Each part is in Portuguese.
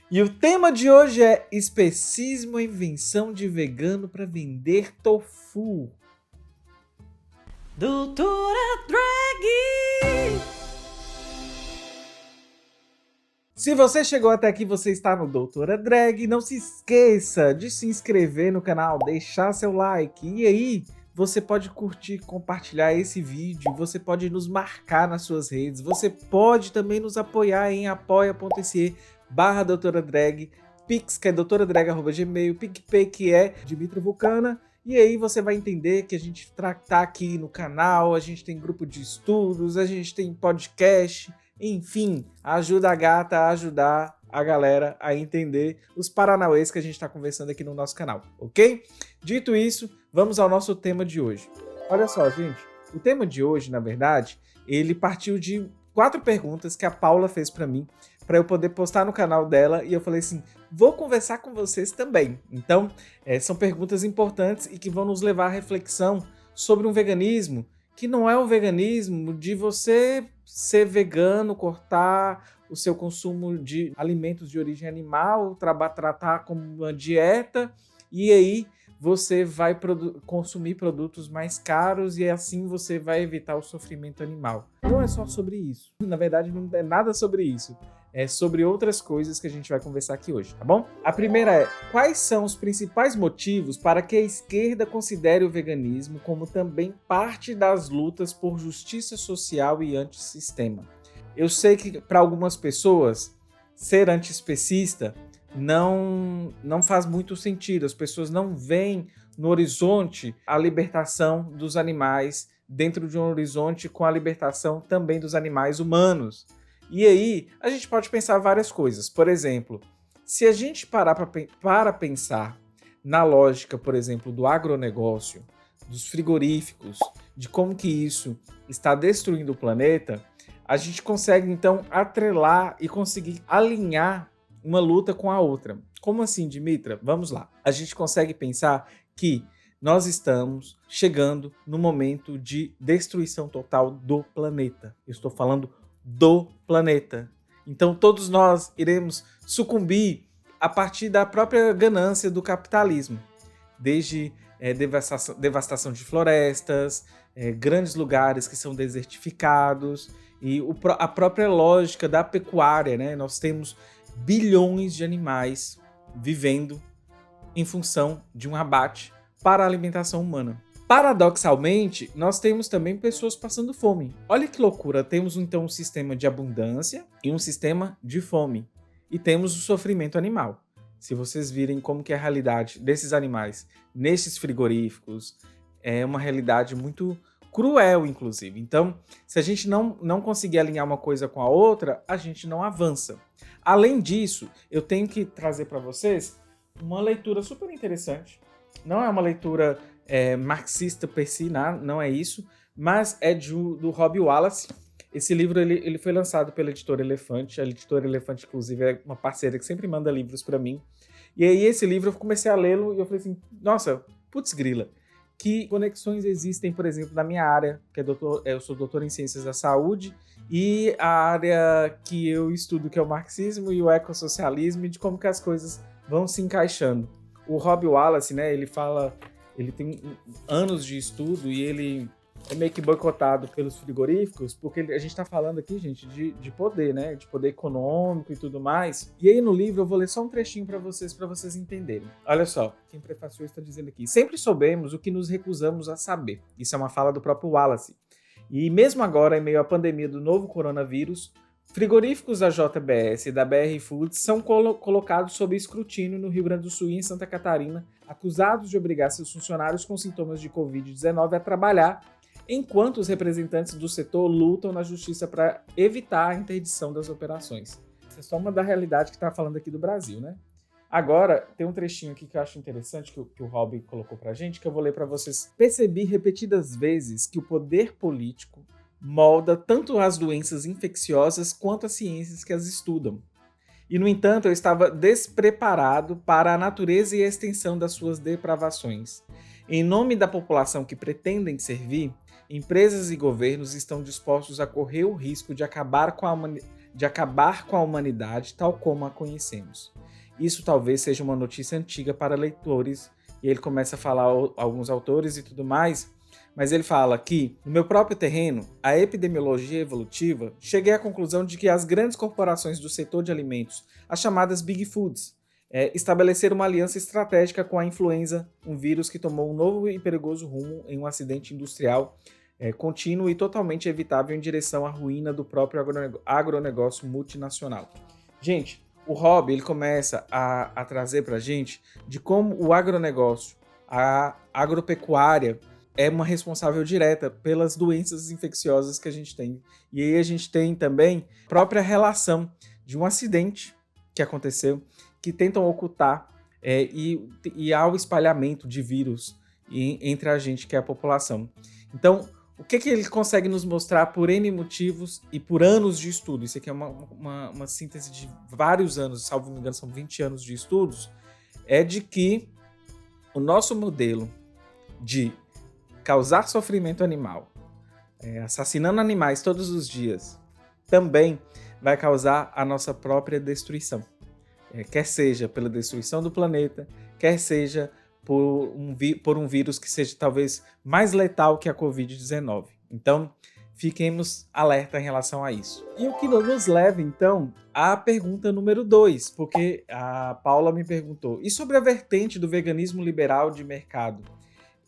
E o tema de hoje é especismo, a invenção de vegano para vender tofu. Doutora Drag! Se você chegou até aqui, você está no Doutora Drag. Não se esqueça de se inscrever no canal, deixar seu like. E aí, você pode curtir, compartilhar esse vídeo. Você pode nos marcar nas suas redes. Você pode também nos apoiar em apoia.se/Doutora Drag. Pix, que é doutoradrag@gmail. PicPay, que é Dimitra Vulcana. E aí você vai entender que a gente tá aqui no canal, a gente tem grupo de estudos, a gente tem podcast, enfim, ajuda a gata a ajudar a galera a entender os paranauês que a gente está conversando aqui no nosso canal, ok? Dito isso, vamos ao nosso tema de hoje. Olha só, gente, o tema de hoje, na verdade, ele partiu de 4 perguntas que a Paula fez para mim, para eu poder postar no canal dela, e eu falei assim, vou conversar com vocês também. Então, são perguntas importantes e que vão nos levar à reflexão sobre um veganismo que não é o veganismo de você ser vegano, cortar o seu consumo de alimentos de origem animal, tratar como uma dieta, e aí você vai consumir produtos mais caros e assim você vai evitar o sofrimento animal. Não é só sobre isso. Na verdade, não é nada sobre isso. É sobre outras coisas que a gente vai conversar aqui hoje, tá bom? A primeira é, quais são os principais motivos para que a esquerda considere o veganismo como também parte das lutas por justiça social e antissistema? Eu sei que para algumas pessoas, ser antiespecista não faz muito sentido. As pessoas não veem no horizonte a libertação dos animais dentro de um horizonte com a libertação também dos animais humanos. E aí, a gente pode pensar várias coisas. Por exemplo, se a gente parar para pensar na lógica, por exemplo, do agronegócio, dos frigoríficos, de como que isso está destruindo o planeta, a gente consegue, então, atrelar e conseguir alinhar uma luta com a outra. Como assim, Dimitra? Vamos lá. A gente consegue pensar que nós estamos chegando no momento de destruição total do planeta. Eu estou falando do planeta. Então todos nós iremos sucumbir a partir da própria ganância do capitalismo. Desde devastação de florestas, grandes lugares que são desertificados e a própria lógica da pecuária, né? Nós temos bilhões de animais vivendo em função de um abate para a alimentação humana. Paradoxalmente, nós temos também pessoas passando fome. Olha que loucura, temos então um sistema de abundância e um sistema de fome. E temos o sofrimento animal. Se vocês virem como que é a realidade desses animais nesses frigoríficos, é uma realidade muito cruel, inclusive. Então, se a gente não conseguir alinhar uma coisa com a outra, a gente não avança. Além disso, eu tenho que trazer para vocês uma leitura super interessante. Não é uma leitura marxista per si, não é isso, mas é do Robbie Wallace. Esse livro ele foi lançado pela Editora Elefante. A Editora Elefante, inclusive, é uma parceira que sempre manda livros para mim. E aí esse livro eu comecei a lê-lo e eu falei assim, nossa, putz grila, que conexões existem, por exemplo, na minha área, que eu sou doutor em Ciências da Saúde, e a área que eu estudo, que é o marxismo e o ecossocialismo, e de como que as coisas vão se encaixando. O Robbie Wallace, né, ele tem anos de estudo e ele é meio que boicotado pelos frigoríficos, porque a gente está falando aqui, gente, de poder, né, de poder econômico e tudo mais. E aí no livro eu vou ler só um trechinho para vocês entenderem. Olha só, quem prefaciou está dizendo aqui. Sempre soubemos o que nos recusamos a saber. Isso é uma fala do próprio Wallace. E mesmo agora, em meio à pandemia do novo coronavírus, frigoríficos da JBS e da BR Foods são colocados sob escrutínio no Rio Grande do Sul e em Santa Catarina, acusados de obrigar seus funcionários com sintomas de Covid-19 a trabalhar, enquanto os representantes do setor lutam na justiça para evitar a interdição das operações. Essa é só uma da realidade que está falando aqui do Brasil, né? Agora, tem um trechinho aqui que eu acho interessante que o Robbie colocou pra gente, que eu vou ler para vocês. Percebi repetidas vezes que o poder político molda tanto as doenças infecciosas quanto as ciências que as estudam. E, no entanto, eu estava despreparado para a natureza e a extensão das suas depravações. Em nome da população que pretendem servir, empresas e governos estão dispostos a correr o risco de acabar com a de acabar com a humanidade tal como a conhecemos. Isso talvez seja uma notícia antiga para leitores, e ele começa a falar alguns autores e tudo mais, mas ele fala que, no meu próprio terreno, a epidemiologia evolutiva, cheguei à conclusão de que as grandes corporações do setor de alimentos, as chamadas Big Foods, estabeleceram uma aliança estratégica com a influenza, um vírus que tomou um novo e perigoso rumo em um acidente industrial contínuo e totalmente evitável em direção à ruína do próprio agronegócio multinacional. Gente, o Rob ele começa a trazer para a gente de como o agronegócio, a agropecuária, é uma responsável direta pelas doenças infecciosas que a gente tem. E aí a gente tem também a própria relação de um acidente que aconteceu, que tentam ocultar e há o espalhamento de vírus entre a gente, que é a população. Então, o que ele consegue nos mostrar por N motivos e por anos de estudo? Isso aqui é uma síntese de vários anos, salvo me engano, são 20 anos de estudos, é de que o nosso modelo de causar sofrimento animal, assassinando animais todos os dias, também vai causar a nossa própria destruição. Quer seja pela destruição do planeta, quer seja por um vírus que seja talvez mais letal que a Covid-19. Então, fiquemos alerta em relação a isso. E o que nos leva, então, à pergunta número 2, porque a Paula me perguntou, e sobre a vertente do veganismo liberal de mercado?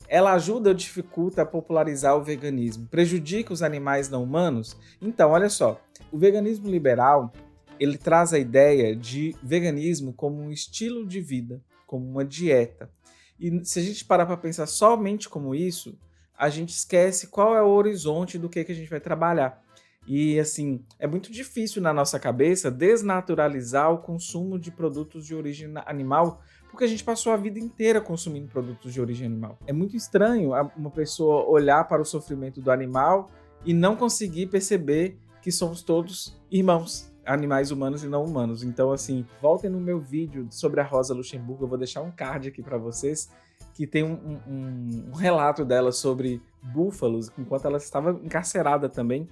Ela ajuda ou dificulta a popularizar o veganismo? Prejudica os animais não humanos? Então, olha só, o veganismo liberal, ele traz a ideia de veganismo como um estilo de vida, como uma dieta. E se a gente parar para pensar somente como isso, a gente esquece qual é o horizonte do que a gente vai trabalhar. E, assim, é muito difícil na nossa cabeça desnaturalizar o consumo de produtos de origem animal, porque a gente passou a vida inteira consumindo produtos de origem animal. É muito estranho uma pessoa olhar para o sofrimento do animal e não conseguir perceber que somos todos irmãos, animais humanos e não humanos. Então, assim, voltem no meu vídeo sobre a Rosa Luxemburgo, eu vou deixar um card aqui para vocês, que tem um relato dela sobre búfalos, enquanto ela estava encarcerada também,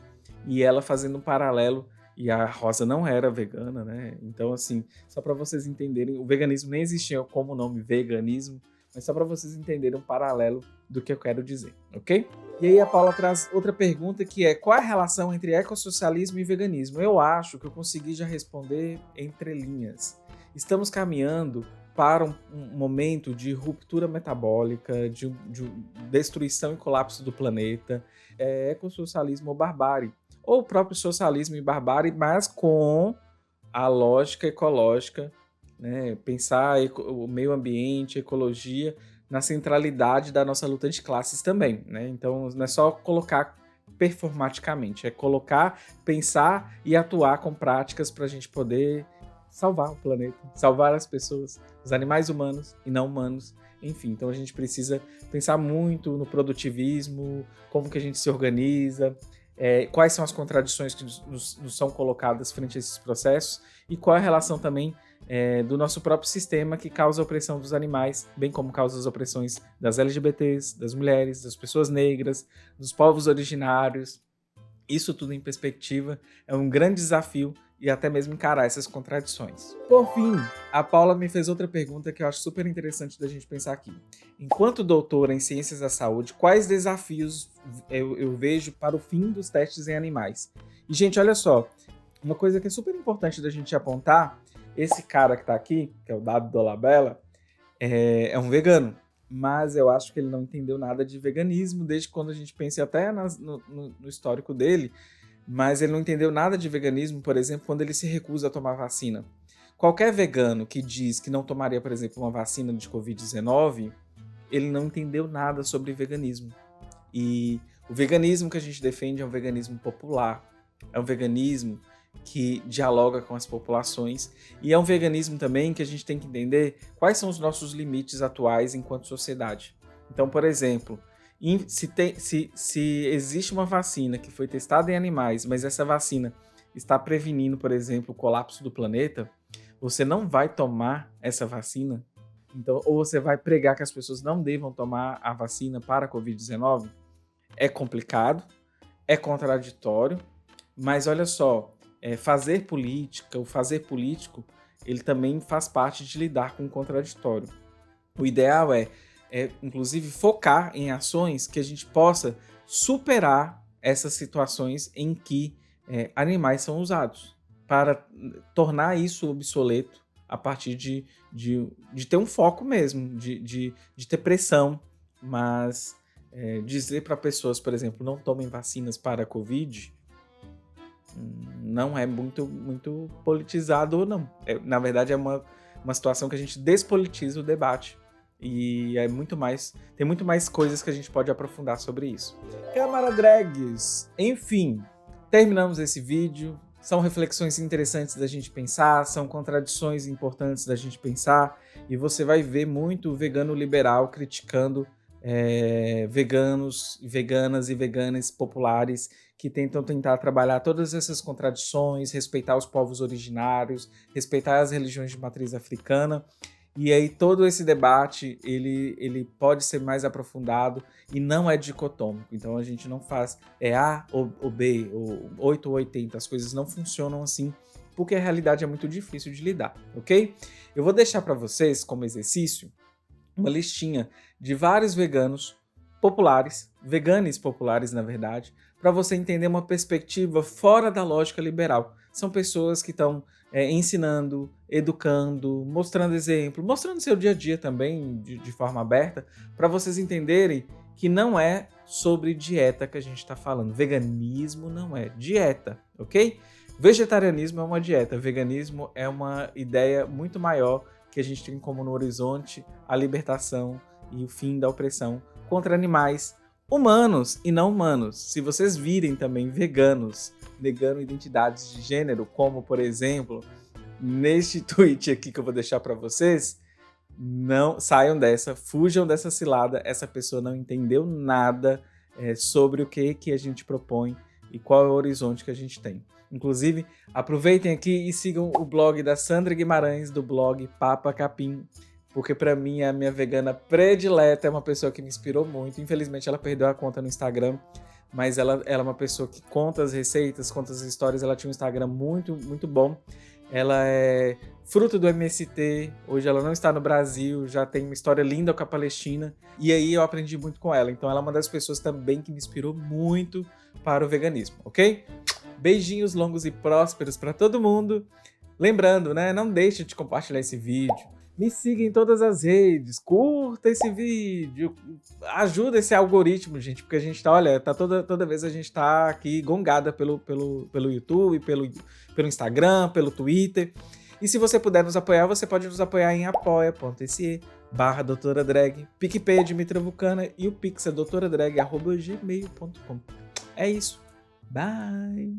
e ela fazendo um paralelo. E a Rosa não era vegana, né? Então, assim, só para vocês entenderem, o veganismo nem existia como nome veganismo, mas só para vocês entenderem um paralelo do que eu quero dizer, ok? E aí a Paula traz outra pergunta que é: qual é a relação entre ecossocialismo e veganismo? Eu acho que eu consegui já responder entre linhas. Estamos caminhando para um momento de ruptura metabólica, de destruição e colapso do planeta, ecossocialismo ou barbárie. Ou o próprio socialismo e barbárie, mas com a lógica ecológica, né? Pensar o meio ambiente, a ecologia, na centralidade da nossa luta de classes também, né? Então, não é só colocar performaticamente, é colocar, pensar e atuar com práticas para a gente poder salvar o planeta, salvar as pessoas, os animais humanos e não humanos. Enfim, então a gente precisa pensar muito no produtivismo, como que a gente se organiza, quais são as contradições que nos são colocadas frente a esses processos e qual é a relação também do nosso próprio sistema que causa a opressão dos animais, bem como causa as opressões das LGBTs, das mulheres, das pessoas negras, dos povos originários. Isso tudo em perspectiva é um grande desafio e até mesmo encarar essas contradições. Por fim, a Paula me fez outra pergunta que eu acho super interessante da gente pensar aqui. Enquanto doutora em Ciências da Saúde, quais desafios eu vejo para o fim dos testes em animais? E, gente, olha só, uma coisa que é super importante da gente apontar, esse cara que está aqui, que é o Dado Dolabella, é um vegano, mas eu acho que ele não entendeu nada de veganismo desde quando a gente pensa até no histórico dele, mas ele não entendeu nada de veganismo, por exemplo, quando ele se recusa a tomar vacina. Qualquer vegano que diz que não tomaria, por exemplo, uma vacina de Covid-19, ele não entendeu nada sobre veganismo. E o veganismo que a gente defende é um veganismo popular, é um veganismo que dialoga com as populações e é um veganismo também que a gente tem que entender quais são os nossos limites atuais enquanto sociedade. Então, por exemplo, se existe uma vacina que foi testada em animais, mas essa vacina está prevenindo, por exemplo, o colapso do planeta, você não vai tomar essa vacina, então, ou você vai pregar que as pessoas não devam tomar a vacina para a Covid-19? É complicado, é contraditório, mas olha só, fazer política, o fazer político, ele também faz parte de lidar com o contraditório. O ideal inclusive, focar em ações que a gente possa superar essas situações em que animais são usados, para tornar isso obsoleto a partir de ter um foco mesmo, de ter pressão, mas dizer para pessoas, por exemplo, não tomem vacinas para a Covid, não é muito politizado ou não. Na verdade, é uma situação que a gente despolitiza o debate. E tem muito mais coisas que a gente pode aprofundar sobre isso. Câmara Drags! Enfim, terminamos esse vídeo. São reflexões interessantes da gente pensar, são contradições importantes da gente pensar, e você vai ver muito vegano liberal criticando veganos, veganas e veganas populares que tentar trabalhar todas essas contradições, respeitar os povos originários, respeitar as religiões de matriz africana. E aí todo esse debate, ele pode ser mais aprofundado e não é dicotômico. Então a gente não faz A ou B, ou 8 ou 80. As coisas não funcionam assim, porque a realidade é muito difícil de lidar, ok? Eu vou deixar para vocês, como exercício, uma listinha de vários veganos populares, veganes populares, na verdade, para você entender uma perspectiva fora da lógica liberal. São pessoas que estão ensinando, educando, mostrando exemplo, mostrando seu dia a dia também de forma aberta, para vocês entenderem que não é sobre dieta que a gente está falando. Veganismo não é dieta, ok? Vegetarianismo é uma dieta, veganismo é uma ideia muito maior que a gente tem como no horizonte a libertação e o fim da opressão contra animais humanos e não humanos. Se vocês virem também veganos negando identidades de gênero, como por exemplo neste tweet aqui que eu vou deixar para vocês, não saiam dessa, fujam dessa cilada. Essa pessoa não entendeu nada sobre o que a gente propõe e qual é o horizonte que a gente tem. Inclusive, aproveitem aqui e sigam o blog da Sandra Guimarães, do blog Papa Capim, porque para mim a minha vegana predileta, é uma pessoa que me inspirou muito. Infelizmente ela perdeu a conta no Instagram, mas ela é uma pessoa que conta as receitas, conta as histórias. Ela tinha um Instagram muito, muito bom. Ela é fruto do MST, hoje ela não está no Brasil, já tem uma história linda com a Palestina, e aí eu aprendi muito com ela. Então ela é uma das pessoas também que me inspirou muito para o veganismo, ok? Beijinhos longos e prósperos para todo mundo. Lembrando, né? Não deixe de compartilhar esse vídeo. Me siga em todas as redes, curta esse vídeo, ajuda esse algoritmo, gente, porque a gente tá, olha, toda vez a gente tá aqui gongada pelo YouTube, pelo Instagram, pelo Twitter. E se você puder nos apoiar, você pode nos apoiar em apoia.se/Doutora Drag, PicPay Dimitra Vulcana e o Pix é doutoradrag@gmail.com. É isso. Bye!